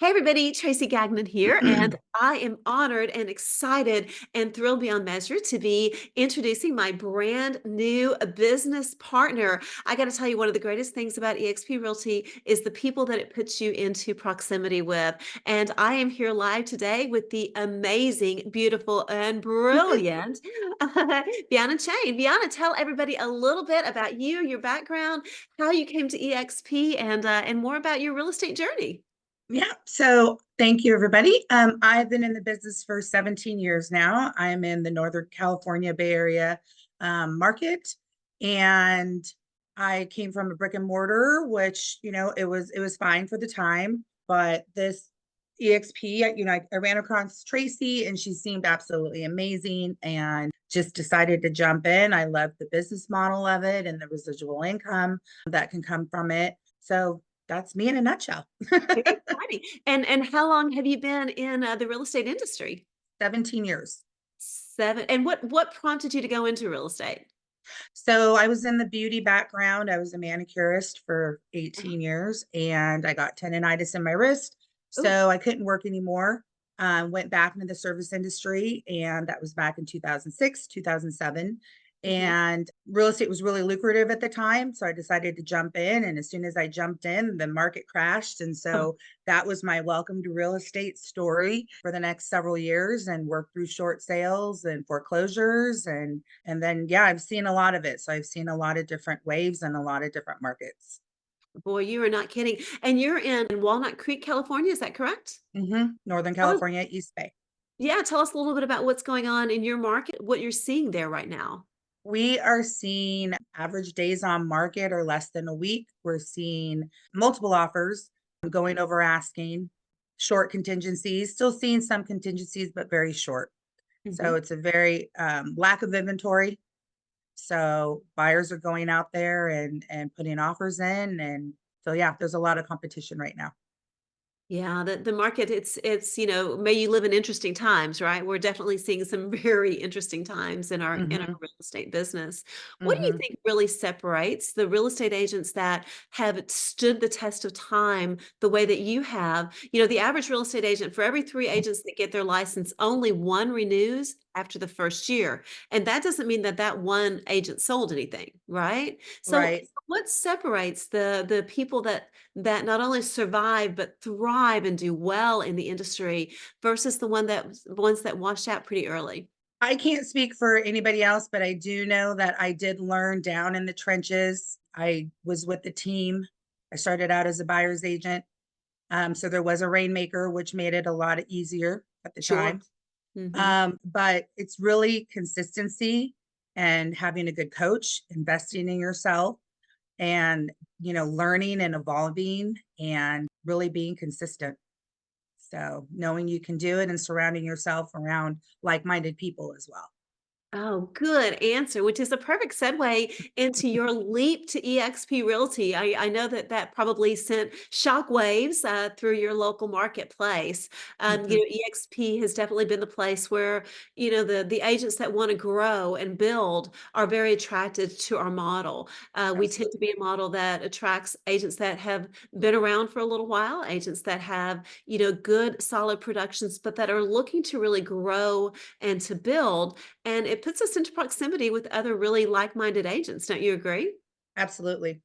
Hey everybody, Tracy Gagnon here, and I am honored and excited and thrilled beyond measure to be introducing my brand new business partner. I got to tell you, one of the greatest things about eXp Realty is the people that it puts you into proximity with. And I am here live today with the amazing, beautiful, and brilliant Vyana Chain. Vyana, tell everybody a little bit about you, your background, how you came to eXp, and more about your real estate journey. Yeah, so thank you, everybody. I've been in the business for 17 years now. I'm in the Northern California Bay Area market, and I came from a brick and mortar, which it was fine for the time, but this EXP, I ran across Tracy, and she seemed absolutely amazing, and just decided to jump in. I love the business model of it and the residual income that can come from it. So that's me in a nutshell. Very exciting. And how long have you been in the real estate industry? 17 years. Seven. And what prompted you to go into real estate? So I was in the beauty background. I was a manicurist for 18 years and I got tendonitis in my wrist. Oh, So I couldn't work anymore. Went back into the service industry, and that was back in 2006, 2007. mhm. And real estate was really lucrative at the time. So I decided to jump in. And as soon as I jumped in, the market crashed. And Oh, so that was my welcome to real estate story for the next several years, and worked through short sales and foreclosures. And then, yeah, I've seen a lot of it. So I've seen a lot of different waves and a lot of different markets. boy, you are not kidding. And you're in Walnut Creek, California, is that correct? Northern Tell us, California, East Bay. yeah, tell us a little bit about what's going on in your market, what you're seeing there right now. We are seeing average days on market are less than a week. We're seeing multiple offers going over asking, short contingencies, still seeing some contingencies, but very short. So Mhm. it's a very lack of inventory. So buyers are going out there and putting offers in. And so, yeah, there's a lot of competition right now. Yeah, the market, it's may you live in interesting times, right? We're definitely seeing some very interesting times in our Hmm. real estate business. What do you Hmm. think really separates the real estate agents that have stood the test of time the way that you have? The average real estate agent, for every three agents that get their license, only one renews after the first year. And that doesn't mean that that one agent sold anything, right? So Right. what separates the people that not only survive but thrive and do well in the industry versus the ones that washed out pretty early. I can't speak for anybody else, but I do know that I did learn down in the trenches. I was with the team. I started out as a buyer's agent. So there was a rainmaker, which made it a lot easier at the Sure. time. Mhm. But it's really consistency and having a good coach, investing in yourself, and learning and evolving and really being consistent. So knowing you can do it and surrounding yourself around like-minded people as well. Oh, good answer, which is a perfect segue into your leap to eXp Realty. I know that that probably sent shockwaves through your local marketplace. Mhm. eXp has definitely been the place where the agents that want to grow and build are very attracted to our model. We tend to Absolutely. be a model that attracts agents that have been around for a little while, agents that have good, solid productions, but that are looking to really grow and to build. And it puts us into proximity with other really like-minded agents, don't you agree? Absolutely.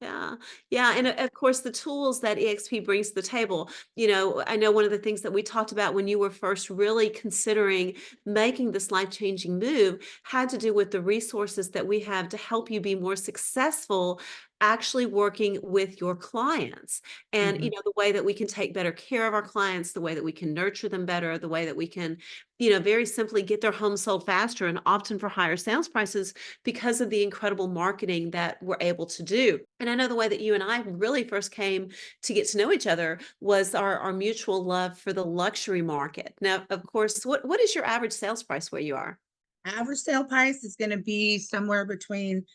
Yeah. Yeah, and of course, the tools that eXp brings to the table, I know one of the things that we talked about when you were first really considering making this life-changing move had to do with the resources that we have to help you be more successful actually working with your clients. And, Mhm. the way that we can take better care of our clients, the way that we can nurture them better, the way that we can, very simply get their home sold faster and often for higher sales prices because of the incredible marketing that we're able to do. And I know the way that you and I really first came to get to know each other was our mutual love for the luxury market. Now, of course, what is your average sales price where you are? Average sale price is going to be somewhere between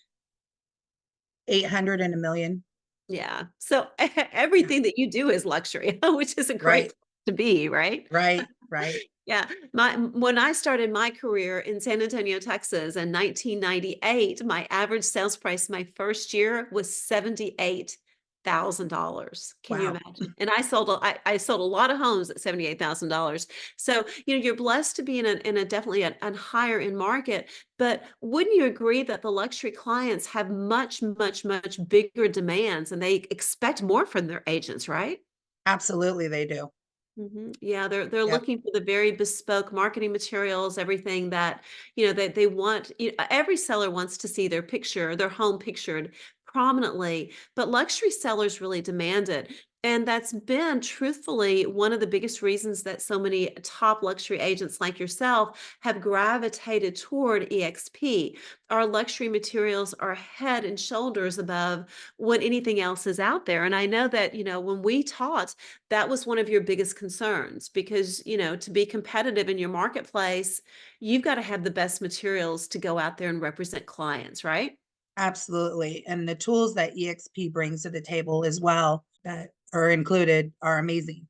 800 and a million. Yeah. So Yeah. everything that you do is luxury, which is a great Right. place to be, right? Right. Right. Yeah. When I started my career in San Antonio, Texas in 1998, my average sales price my first year was $78,000. $78,000. Can you Wow. imagine? And I sold a lot of homes at $78,000. So, you're blessed to be in a definitely a higher end market, but wouldn't you agree that the luxury clients have much, much, much bigger demands and they expect more from their agents, right? Absolutely, they do. Mhm. Yeah, they're Yep. looking for the very bespoke marketing materials, everything that, that they want. Every seller wants to see their home pictured prominently, but luxury sellers really demand it. And that's been truthfully one of the biggest reasons that so many top luxury agents like yourself have gravitated toward eXp. Our luxury materials are head and shoulders above what anything else is out there. And I know that, when we taught, that was one of your biggest concerns because, to be competitive in your marketplace, you've got to have the best materials to go out there and represent clients, right? Absolutely. And the tools that EXP brings to the table as well that are included are amazing.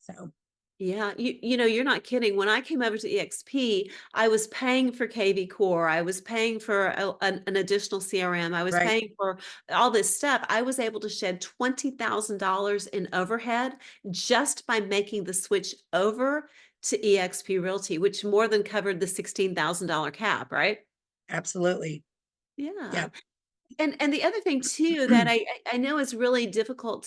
So, Yeah, you're not kidding. When I came over to eXp, I was paying for KV Core, I was paying for an additional CRM, I was right. paying for all this stuff. I was able to shed $20,000 in overhead just by making the switch over to eXp Realty, which more than covered the $16,000 cap, right? Absolutely. Yeah. Yep. And the other thing too that I know is really difficult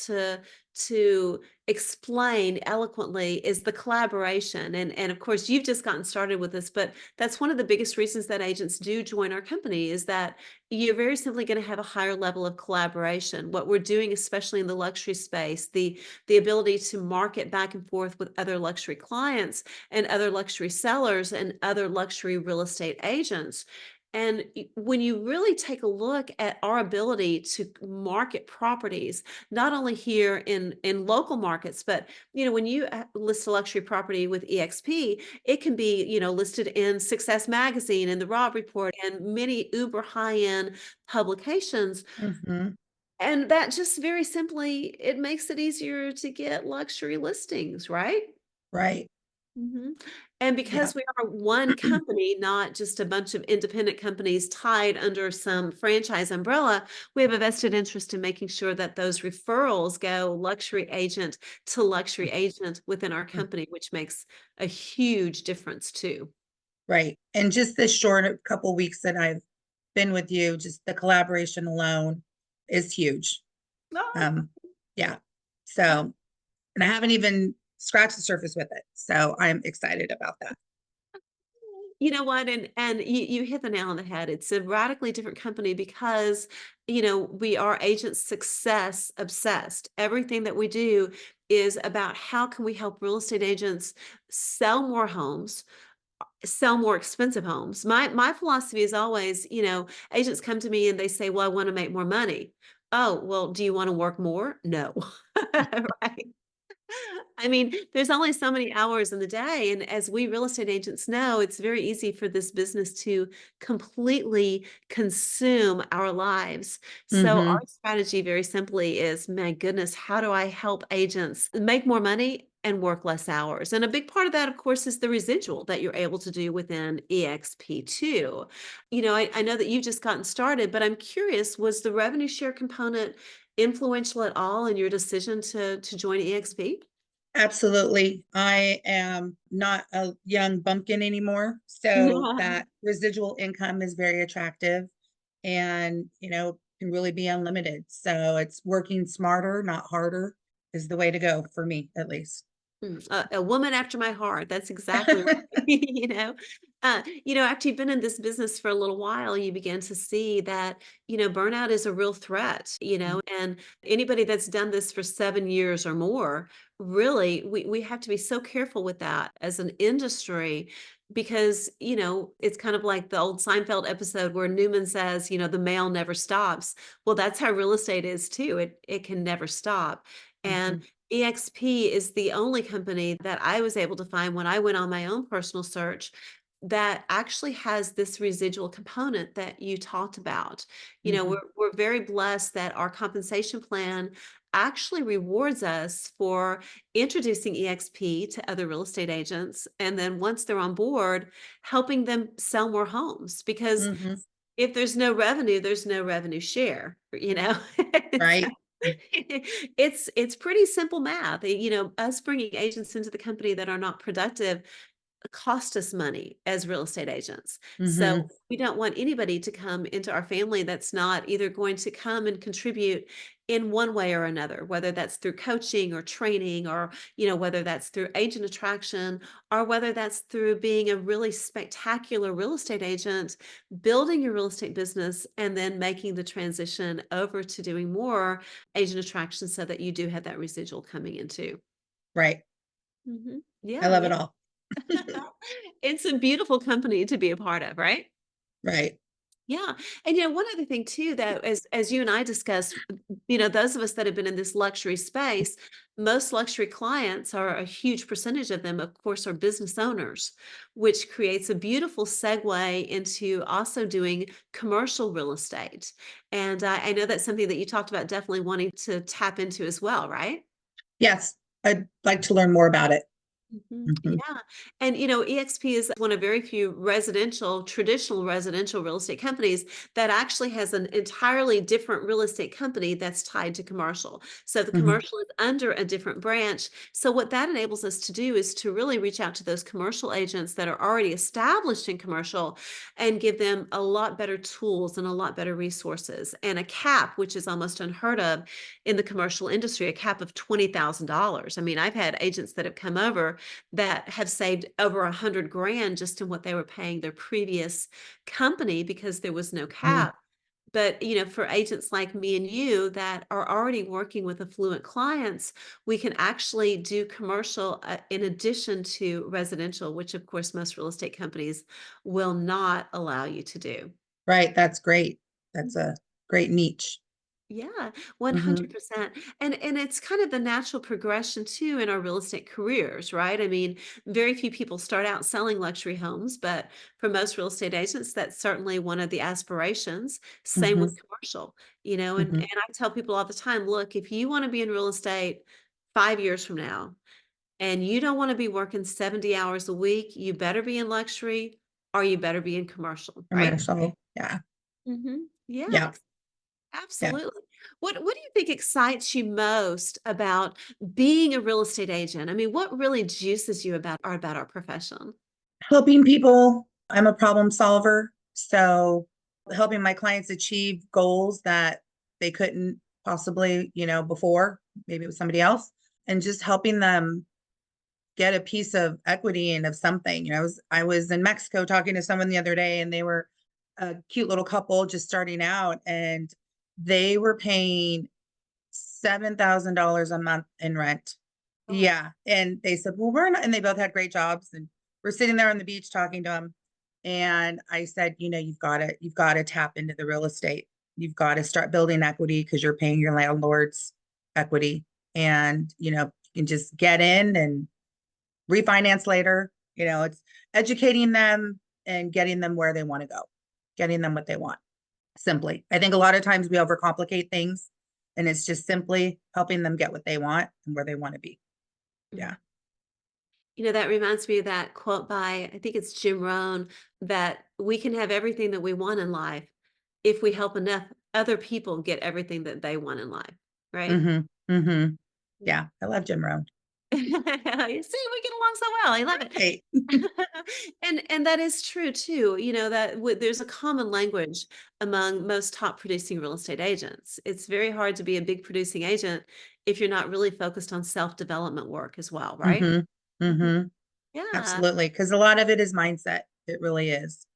to explain eloquently is the collaboration. And of course you've just gotten started with this, but that's one of the biggest reasons that agents do join our company is that you're very simply going to have a higher level of collaboration. What we're doing, especially in the luxury space, the ability to market back and forth with other luxury clients and other luxury sellers and other luxury real estate agents, and when you really take a look at our ability to market properties, not only here in local markets, but when you list a luxury property with EXP, it can be listed in Success Magazine and the Rob Report and many uber high end publications, Hmm. and that just very simply it makes it easier to get luxury listings, right? Right. Mhm. And Yeah. because we are one company, not just a bunch of independent companies tied under some franchise umbrella, we have a vested interest in making sure that those referrals go luxury agent to luxury agent within our Mhm. company, which makes a huge difference too. Right. And just this short couple weeks that I've been with you, just the collaboration alone is huge. Oh, Um, yeah. So, and I haven't even scratched the surface with it. So I'm excited about that. you know what? And you hit the nail on the head. It's a radically different company because, we are agent success obsessed. Everything that we do is about how can we help real estate agents sell more homes, sell more expensive homes. My philosophy is always, agents come to me and they say, "Well, I want to make more money." Oh, well, do you want to work more? No. Right. I mean, there's only so many hours in the day, and as we real estate agents know, it's very easy for this business to completely consume our lives. So our Hmm. strategy very simply is, my goodness, how do I help agents make more money and work less hours? And a big part of that, of course, is the residual that you're able to do within EXP too. I know that you've just gotten started, but I'm curious, was the revenue share component influential at all in your decision to join EXP? Absolutely. I am not a young bumpkin anymore. So that residual income is very attractive and, can really be unlimited. So it's working smarter, not harder is the way to go for me, at least. A woman after my heart. That's exactly right. After you've been in this business for a little while, you begin to see that, burnout is a real threat, and anybody that's done this for 7 years or more, really, we have to be so careful with that as an industry because, it's kind of like the old Seinfeld episode where Newman says, the mail never stops. Well, that's how real estate is too. It can never stop. And Mhm. eXp is the only company that I was able to find when I went on my own personal search that actually has this residual component that you talked about. Mhm. We're very blessed that our compensation plan actually rewards us for introducing EXP to other real estate agents. And then once they're on board, helping them sell more homes. Because Mhm. if there's no revenue share, Right. It's pretty simple math. Us bringing agents into the company that are not productive cost us money as real estate agents. So Hmm. we don't want anybody to come into our family that's not either going to come and contribute in one way or another, whether that's through coaching or training, or whether that's through agent attraction, or whether that's through being a really spectacular real estate agent, building your real estate business and then making the transition over to doing more agent attraction so that you do have that residual coming in too. Right. I Yeah, love yeah. it all. It's a beautiful company to be a part of, right? Right. Yeah. And one other thing too, that as you and I discussed, those of us that have been in this luxury space, most luxury clients are a huge percentage of them, of course, are business owners, which creates a beautiful segue into also doing commercial real estate. And I know that's something that you talked about definitely wanting to tap into as well, right? Yes. I'd like to learn more about it. Hmm. Yeah. And eXp is one of very few traditional residential real estate companies that actually has an entirely different real estate company that's tied to commercial. So the Hmm. commercial is under a different branch. So what that enables us to do is to really reach out to those commercial agents that are already established in commercial and give them a lot better tools and a lot better resources, and a cap, which is almost unheard of in the commercial industry, a cap of $20,000. I mean, I've had agents that have come over that have saved over 100 grand just in what they were paying their previous company because there was no cap. But, for agents like me and you that are already working with affluent clients, we can actually do commercial in addition to residential, which of course most real estate companies will not allow you to do. Right. That's great. That's a great niche. Yeah, Hmm. 100%. And it's kind of the natural progression too in our real estate careers, right? I mean, very few people start out selling luxury homes, but for most real estate agents, that's certainly one of the aspirations. Same with Hmm. commercial, and Hmm. I tell people all the time, look, if you want to be in real estate 5 years from now and you don't want to be working 70 hours a week, you better be in luxury or you better be in commercial, right? Commercial. Yeah. Yeah, Yeah. Yeah. absolutely. What do you think excites you most about being a real estate agent? I mean, what really juices you about our profession? Helping people. I'm a problem solver. So helping my clients achieve goals that they couldn't possibly, before, maybe it was somebody else, and just helping them get a piece of equity and of something. I was in Mexico talking to someone the other day, and they were a cute little couple just starting out, and they were paying $7,000 a month in rent. Oh, Yeah. And they said, well, we're not, and they both had great jobs. And we're sitting there on the beach talking to them. And I said, you've got to tap into the real estate. You've got to start building equity because you're paying your landlord's equity. And, you can just get in and refinance later. It's educating them and getting them where they want to go, getting them what they want simply. I think a lot of times we overcomplicate things, and it's just simply helping them get what they want and where they want to be. mm. Yeah. That reminds me of that quote by, I think it's Jim Rohn, that we can have everything that we want in life if we help enough other people get everything that they want in life, right? Mm-hmm. Mm-hmm. Yeah. I love Jim Rohn. You see, we get along so well. I love it. Right. And that is true too. That there's a common language among most top producing real estate agents. It's very hard to be a big producing agent if you're not really focused on self-development work as well, right? Mm-hmm. Mhm. Mm-hmm. Yeah. Absolutely. Because a lot of it is mindset. It really is.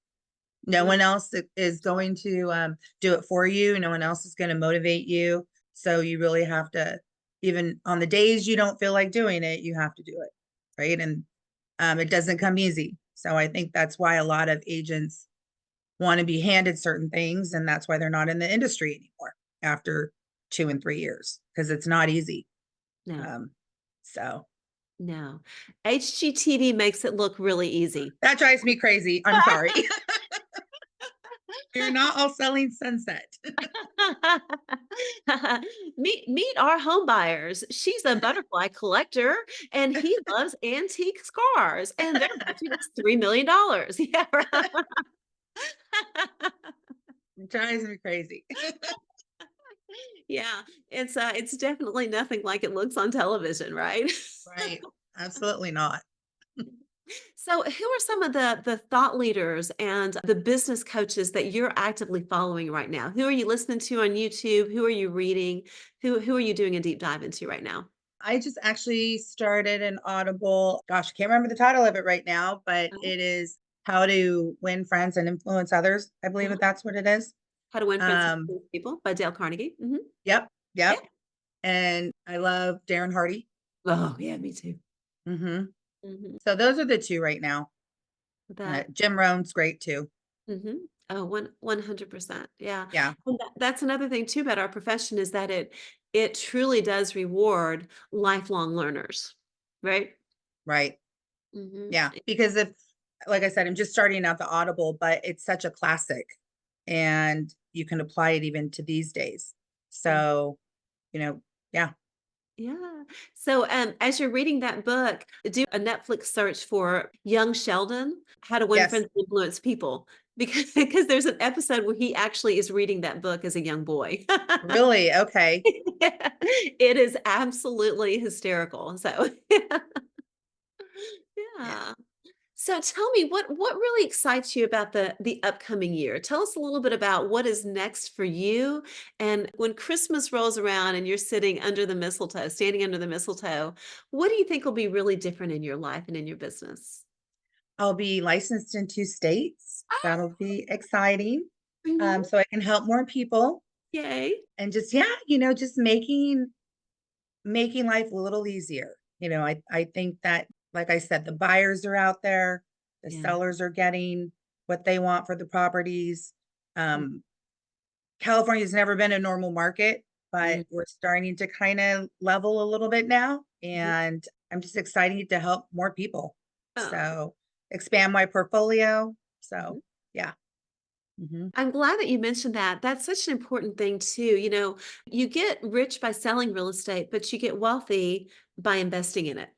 No One one else is going to do it for you. No one else is going to motivate you. So you really have to, even on the days you don't feel like doing it, you have to do it. Right. And it doesn't come easy. So I think that's why a lot of agents want to be handed certain things. And that's why they're not in the industry anymore after 2 and 3 years, because it's not easy. no, Um, so no. HGTV makes it look really easy. that drives me crazy. I'm sorry. You're not all selling sunset. Meet our home buyers. She's a butterfly collector and he loves antique cars and their budget is $3 million. Yeah, right. It drives me crazy. Yeah, it's definitely nothing like it looks on television, right? Right. Absolutely not. So, who are some of the thought leaders and the business coaches that you're actively following right now? Who are you listening to on YouTube? Who are you reading? Who are you doing a deep dive into right now? I just actually started an Audible. Gosh, I can't remember the title of it right now, but Uh-huh, it is How to Win Friends and Influence Others. I believe uh-huh. that that's what it is. How to Win Friends and Um, Influence People by Dale Carnegie. Mhm. yep, Yeah. yep. And I love Darren Hardy. Oh, yeah, me too. Hmm. Mhm. So those are the two right now. That Jim Rohn's great too. Mhm. Oh, 100%. Yeah. Yeah, And that's another thing too about our profession is that it truly does reward lifelong learners, right? right. Mhm. Yeah, because if, like I said, I'm just starting out the Audible, but it's such a classic, and you can apply it even to these days. Yeah. So, you know, yeah, Yeah. So, as you're reading that book, do a Netflix search for Young Sheldon, How to Win yes, Friends and Influence People, because there's an episode where he actually is reading that book as a young boy. really, okay, Yeah. It is absolutely hysterical. So, yeah. yeah. So tell me what really excites you about the upcoming year? Tell us a little bit about what is next for you and when Christmas rolls around and you're sitting under the mistletoe, standing under the mistletoe, what do you think will be really different in your life and in your business? I'll be licensed in 2 states. That'll be exciting. Mhm. So I can help more people Yay. and just, yeah, just making life a little easier. I think that, like I said, the buyers are out there, the Yeah. sellers are getting what they want for the properties. Mm, Um, California's never been a normal market, but mm, we're starting to kind of level a little bit now. mhm. And I'm just excited to help more people. Oh. So expand my portfolio. Mhm. So yeah. Hmm. I'm glad that you mentioned that. That's such an important thing too. You get rich by selling real estate, but you get wealthy by investing in it,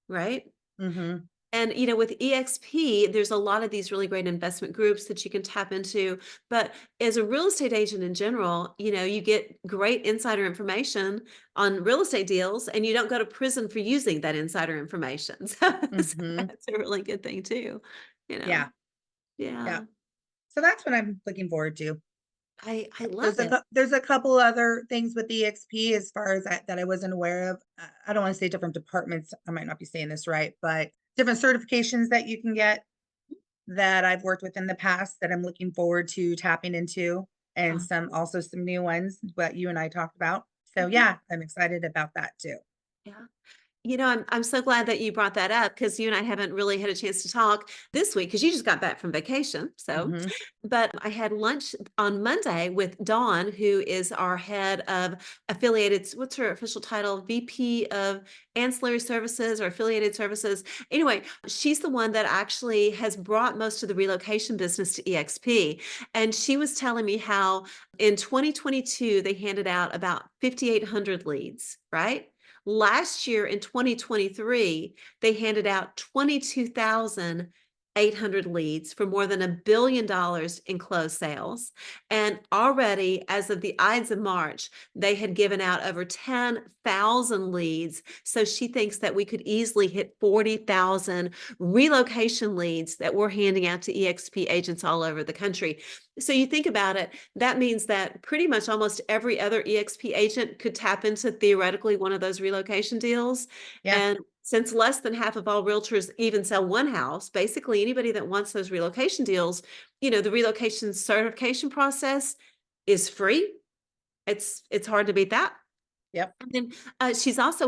right? Hmm. And with eXp, there's a lot of these really great investment groups that you can tap into. But as a real estate agent in general, you get great insider information on real estate deals, and you don't go to prison for using that insider information. So Hmm. that's a really good thing too. You know, Yeah. Yeah. yeah, So that's what I'm looking forward to. I love it. There's a couple other things with EXP as far as that I wasn't aware of. I don't want to say different departments. I might not be saying this right, but different certifications that you can get that I've worked with in the past that I'm looking forward to tapping into, and Awesome. some new ones what you and I talked about. So Mhm. yeah, I'm excited about that too. Yeah. I'm so glad that you brought that up because you and I haven't really had a chance to talk this week because you just got back from vacation. So, Hmm. but I had lunch on Monday with Dawn, who is our head of affiliated. What's her official title? VP of Ancillary Services or Affiliated Services. Anyway, she's the one that actually has brought most of the relocation business to EXP. And she was telling me how in 2022 they handed out about 5,800 leads, right? Last year in 2023, they handed out 22,800 leads for more than $1 billion in closed sales. And already, as of the Ides of March, they had given out over 10,000 leads. So she thinks that we could easily hit 40,000 relocation leads that we're handing out to EXP agents all over the country. So you think about it, that means that pretty much almost every other EXP agent could tap into theoretically one of those relocation deals. Yeah. And since less than half of all realtors even sell one house, basically anybody that wants those relocation deals, the relocation certification process is free. It's hard to beat that. Yep. And then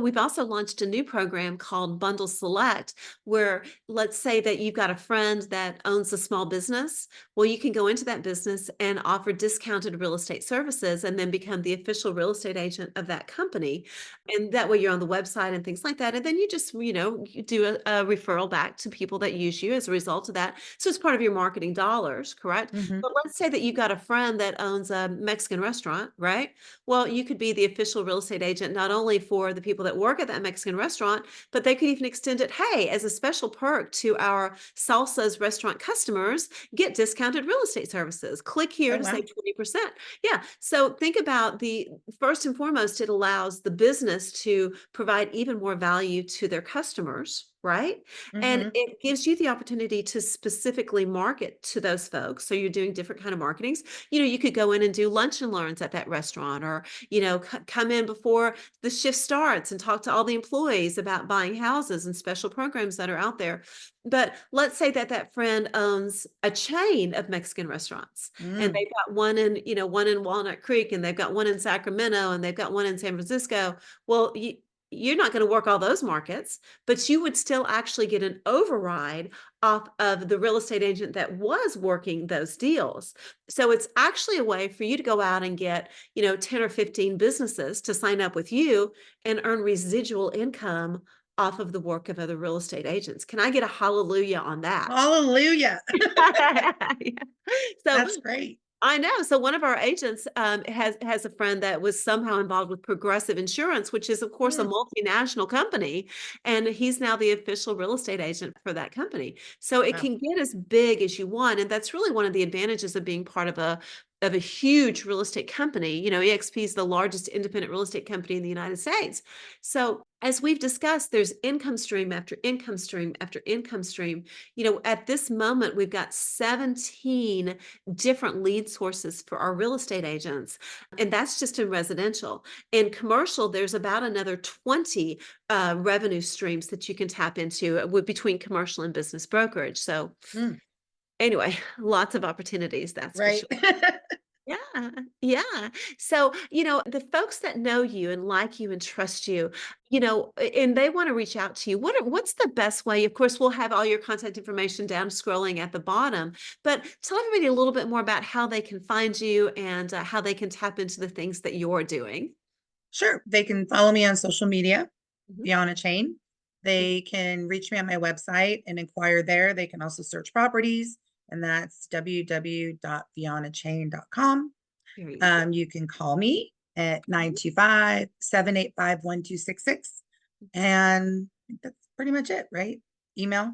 we've also launched a new program called Bundle Select, where let's say that you've got a friend that owns a small business. Well, you can go into that business and offer discounted real estate services and then become the official real estate agent of that company. And that way you're on the website and things like that. And then you just, you do a referral back to people that use you as a result of that. So it's part of your marketing dollars, correct? Hmm. But let's say that you've got a friend that owns a Mexican restaurant, right? Well, you could be the official real estate estate agent, not only for the people that work at that Mexican restaurant, but they could even extend it, hey, as a special perk to our Salsa's restaurant customers, get discounted real estate services. Click here Oh, to wow. save 20%. Yeah. So think about the first and foremost, it allows the business to provide even more value to their customers, right? And Hmm. it gives you the opportunity to specifically market to those folks. So you're doing different kind of marketings. You could go in and do lunch and learns at that restaurant, or come in before the shift starts and talk to all the employees about buying houses and special programs that are out there. But let's say that that friend owns a chain of Mexican restaurants, and Mm. they've got one in Walnut Creek, and they've got one in Sacramento, and they've got one in San Francisco. Well, you're not going to work all those markets, but you would still actually get an override off of the real estate agent that was working those deals. So it's actually a way for you to go out and get, 10 or 15 businesses to sign up with you and earn residual income off of the work of other real estate agents. Can I get a hallelujah on that? Hallelujah. Yeah. So That's great. I know. So one of our agents has a friend that was somehow involved with Progressive Insurance, which is, of course, a Mm. multinational company, and he's now the official real estate agent for that company. So it Wow. can get as big as you want, and that's really one of the advantages of being part of a huge real estate company. eXp is the largest independent real estate company in the United States. So as we've discussed, there's income stream after income stream after income stream. At this moment, we've got 17 different lead sources for our real estate agents. And that's just in residential. In commercial, there's about another 20 revenue streams that you can tap into between commercial and business brokerage. So, Mm. anyway, lots of opportunities, that's for Right. sure. Yeah, yeah. So, the folks that know you and like you and trust you, and they want to reach out to you. What's the best way? Of course, we'll have all your contact information down scrolling at the bottom, but tell everybody a little bit more about how they can find you and how they can tap into the things that you're doing. Sure. They can follow me on social media, Mhm. Vyana Chain. They can reach me on my website and inquire there. They can also search properties, and that's www.vianachain.com. Very easy. You can call me at 925-785-1266. And I think that's pretty much it, right? Email.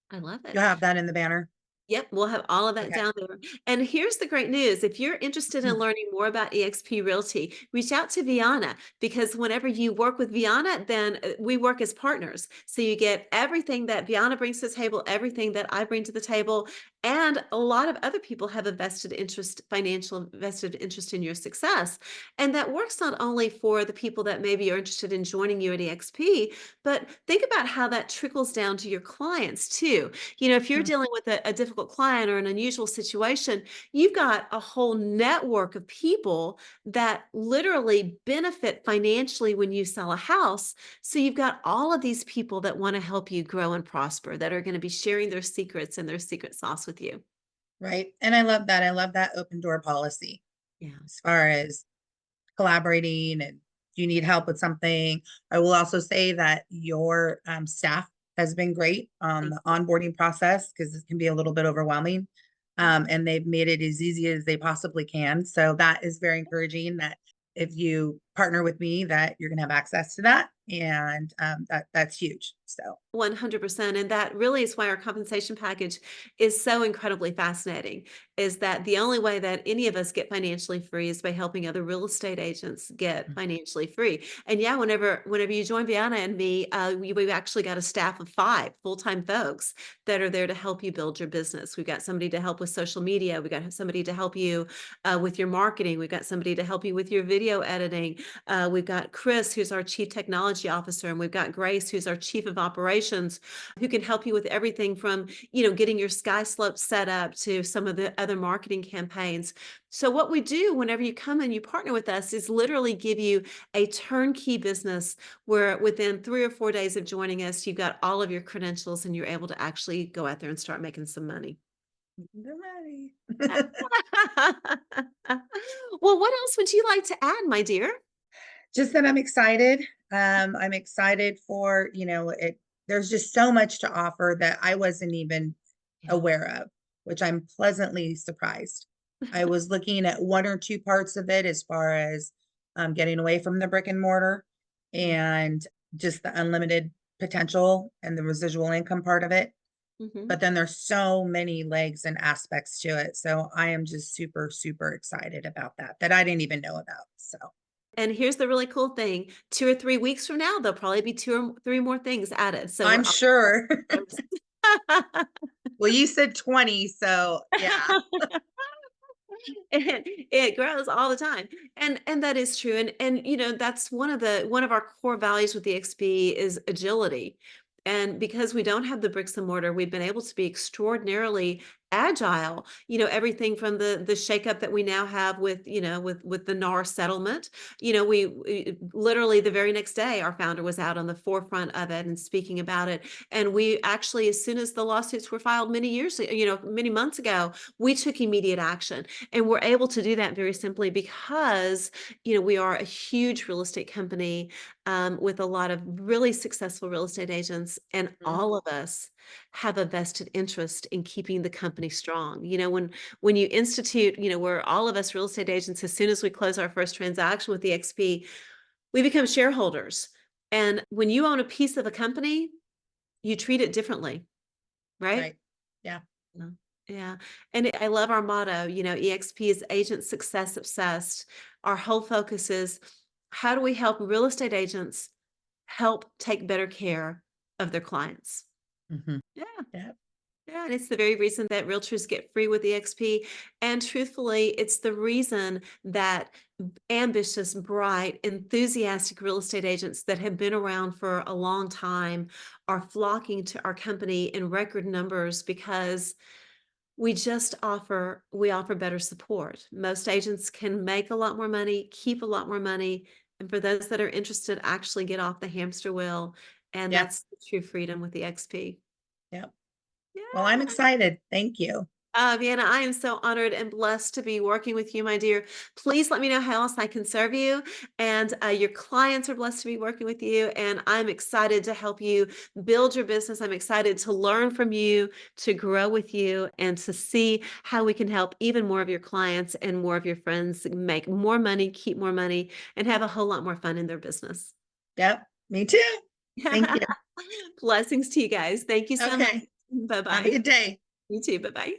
I love You'll it. have that in the banner. Yep, we'll have all of that Okay. down there. And here's the great news. If you're interested in Mm. learning more about eXp Realty, reach out to Viana, because whenever you work with Viana, then we work as partners. So you get everything that Viana brings to the table, everything that I bring to the table, and a lot of other people have a financial vested interest in your success. And that works not only for the people that maybe are interested in joining you at eXp, but think about how that trickles down to your clients too. If you're Mm. dealing with a difficult client or an unusual situation, you've got a whole network of people that literally benefit financially when you sell a house. So you've got all of these people that want to help you grow and prosper, that are going to be sharing their secrets and their secret sauce with you. Right. And I love that. I love that open door policy Yeah. as far as collaborating and if you need help with something. I will also say that your staff has been great on Thank the you. onboarding process because it can be a little bit overwhelming. Yeah. And they've made it as easy as they possibly can. So that is very encouraging that if you partner with me, that you're going to have access to that. And that's huge. So, 100%. And that really is why our compensation package is so incredibly fascinating, is that the only way that any of us get financially free is by helping other real estate agents get financially free. And yeah, whenever you join Viana and me, we've actually got a staff of 5 full-time folks that are there to help you build your business. We've got somebody to help with social media. We've got somebody to help you with your marketing. We've got somebody to help you with your video editing. We've got Chris, who's our chief technology officer, and we've got Grace, who's our chief of operations, who can help you with everything from, getting your sky slope set up to some of the other marketing campaigns. So what we do whenever you come and you partner with us is literally give you a turnkey business where within 3 or 4 days of joining us, you've got all of your credentials and you're able to actually go out there and start making some money. they're ready. Well, what else would you like to add, my dear? Just that I'm excited. I'm excited for, there's just so much to offer that I wasn't even Yeah. aware of, which I'm pleasantly surprised. I was looking at one or two parts of it as far as getting away from the brick and mortar and just the unlimited potential and the residual income part of it. Mhm. But then there's so many legs and aspects to it. So I am just super, super excited about that I didn't even know about. So And here's the really cool thing, 2 or 3 weeks from now, there'll probably be 2 or 3 more things added, so we're I'm all sure. close. Well, you said 20, so yeah. It grows all the time, and that is true, and, you know, that's one of our core values with the XP is agility, and because we don't have the bricks and mortar, we've been able to be extraordinarily agile, you know, everything from the shakeup that we now have with, you know, with the NAR settlement, you know, we literally the very next day, our founder was out on the forefront of it and speaking about it, and we actually, as soon as the lawsuits were filed many years, you know, many months ago, we took immediate action. And we're able to do that very simply because, you know, we are a huge real estate company with a lot of really successful real estate agents, and Mhm. all of us have a vested interest in keeping the company strong. You know, when you institute, you know, we're all of us real estate agents, as soon as we close our first transaction with the XP, we become shareholders. And when you own a piece of a company, you treat it differently, right? Right. Yeah. Yeah. Yeah. And I love our motto, you know, EXP is agent success obsessed. Our whole focus is how do we help real estate agents help take better care of their clients? Mhm. Yeah. Yeah. Yeah. And it's the very reason that realtors get free with EXP. And truthfully, it's the reason that ambitious, bright, enthusiastic real estate agents that have been around for a long time are flocking to our company in record numbers because we offer better support. Most agents can make a lot more money, keep a lot more money, and for those that are interested, actually get off the hamster wheel, and Yeah. that's the true freedom with the XP. Yeah. Well, I'm Yeah. excited. Thank you. Vienna, I am so honored and blessed to be working with you, my dear. Please let me know how else I can serve you. And your clients are blessed to be working with you. And I'm excited to help you build your business. I'm excited to learn from you, to grow with you, and to see how we can help even more of your clients and more of your friends make more money, keep more money, and have a whole lot more fun in their business. Yep. Me too. Thank you. Blessings to you guys. Thank you so much. Okay. Bye Have a bye. good day. You too. Bye bye.